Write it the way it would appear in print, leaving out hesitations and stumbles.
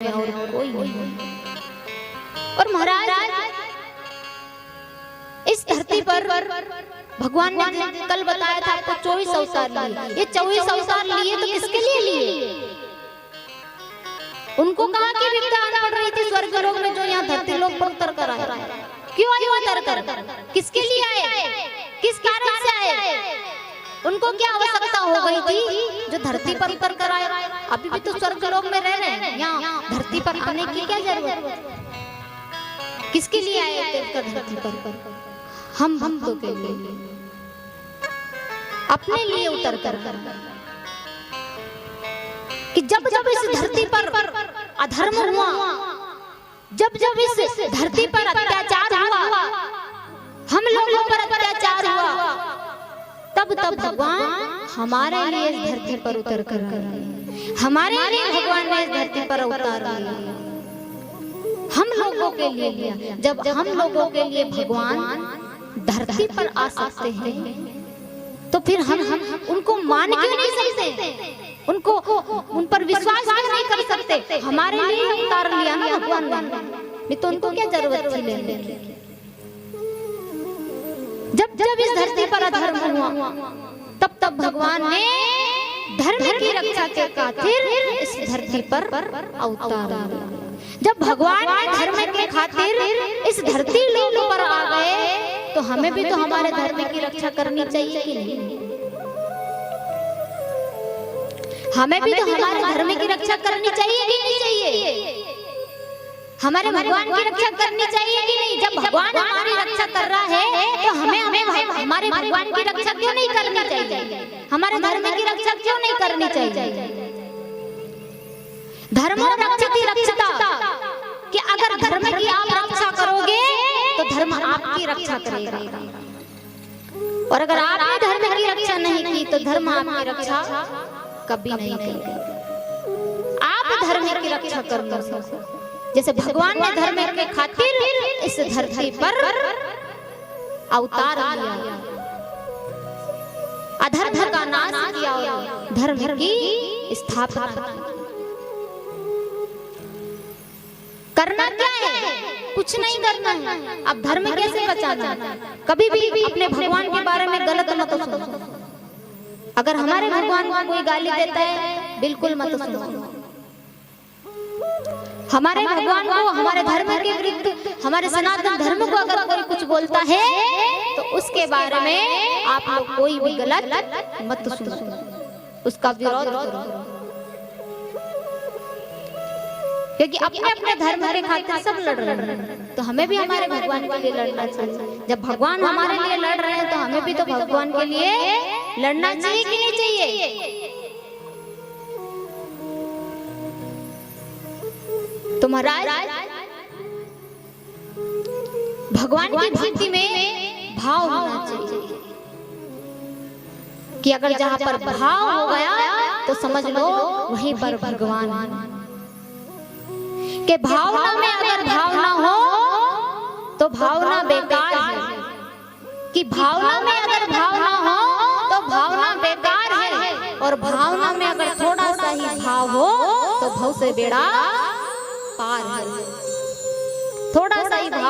और कोई नहीं। और महाराज इस धरती पर भगवान ने कल बताया था आपको 24 अवतार लिए। ये 24 अवतार लिए तो किसके लिए लिए? उनको कहा कि विद्या पढ़ रही थी स्वर्ग लोक में, जो यहाँ धरती लोक पर उतर कर आया। क्यों आए उतर कर? किसके लिए आए? किस कारण से आए? उनको क्या आवश्यकता हो गई थी जो धरती पर उतर कर आए? अभी भी तो स्वर्ग लोक में रह रहे हैं, यहाँ धरती पर आने की क्या जरूरत? किसके लिए आए धरती पर? हम भक्तों के लिए, अपने लिए उतर कर कि जब जब इस धरती पर अधर्म हुआ, जब जब इस धरती पर अत्याचार हुआ, हम लोगों पर अत्याचार हुआ, तब तब भगवान हमारे लिए इस धरती पर उतर कर आए। हमारे लिए भगवान ने इस धरती पर अवतार लिया, हम लोगों के लिए लिया। जब हम लोगों के लिए भगवान धरती पर आ सकते हैं तो फिर हम उनको मान क्यों नहीं सकते? उनको उन पर विश्वास क्यों नहीं कर सकते? हमारे लिए अवतार लिया ना भगवान ने, नहीं तो उनको क्या जरूरत थी लेने की? जब जब इस धरती पर अधर्म हुआ, तब तब भगवान ने धर्म की रक्षा के खातिर इस धरती पर अवतार लिया। जब भगवान ने धर्म के खातिर इस धरती लोक पर आ गए तो हमें भी तो हमारे धर्म की रक्षा करनी चाहिए कि नहीं? हमें भी तो हमारे धर्म की रक्षा करनी चाहिए कि नहीं चाहिए? हमारे भगवान की रक्षा करनी चाहिए कि नहीं? जब भगवान हमारी रक्षा कर रहा है तो हमें हमारे भगवान की रक्षा क्यों नहीं करनी चाहिए? हमारे धर्म की रक्षा क्यों नहीं करनी चाहिए? धर्म रक्षति रक्षता, कि अगर धर्म की आप रक्षा करोगे तो धर्म आपकी रक्षा करेगा, और अगर आपने धर्म की रक्षा नहीं की तो धर्म आपकी रक्षा कभी नहीं करेगा। आप धर्म की रक्षा करना, जैसे भगवान ने धर्म के खातिर इस धरती पर अवतार लिया, अधर्म का नाश किया, धर्म की स्थापना करना क्या है? कुछ नहीं करना है। अब धर्म कैसे बचाना है? कभी भी अपने भगवान के बारे में गलत मत सुनो। अगर हमारे भगवान को कोई गाली देता है, बिल्कुल मत सुनो। हमारे भगवान को, हमारे धर्म के विरुद्ध, हमारे सनातन धर्म को अगर कोई कुछ बोलता है तो उसके बारे में आप लोग कोई भी गलत मत सुनो, उसका विरोध करो, क्योंकि अपने अपने धर्म के खातिर सब लड़ रहे हैं। तो हमें भी हमारे भगवान के लिए लड़ना चाहिए। जब भगवान हमारे लिए लड़ रहे हैं तो हमें भी तो भगवान के लिए लड़ना चाहिए कि नहीं चाहिए? तो महाराज भगवान की भक्ति में भाव होना चाहिए कि अगर जहां पर भाव हो गया तो समझ लो वहीं पर भगवान है। कि भावना में अगर भावना हो तो भावना बेकार है, कि भावना में अगर भावना हो तो भावना बेकार है, और भावना में अगर थोड़ा सा ही भाव हो तो भव से बेड़ा पार है। थोड़ा सा ही भाव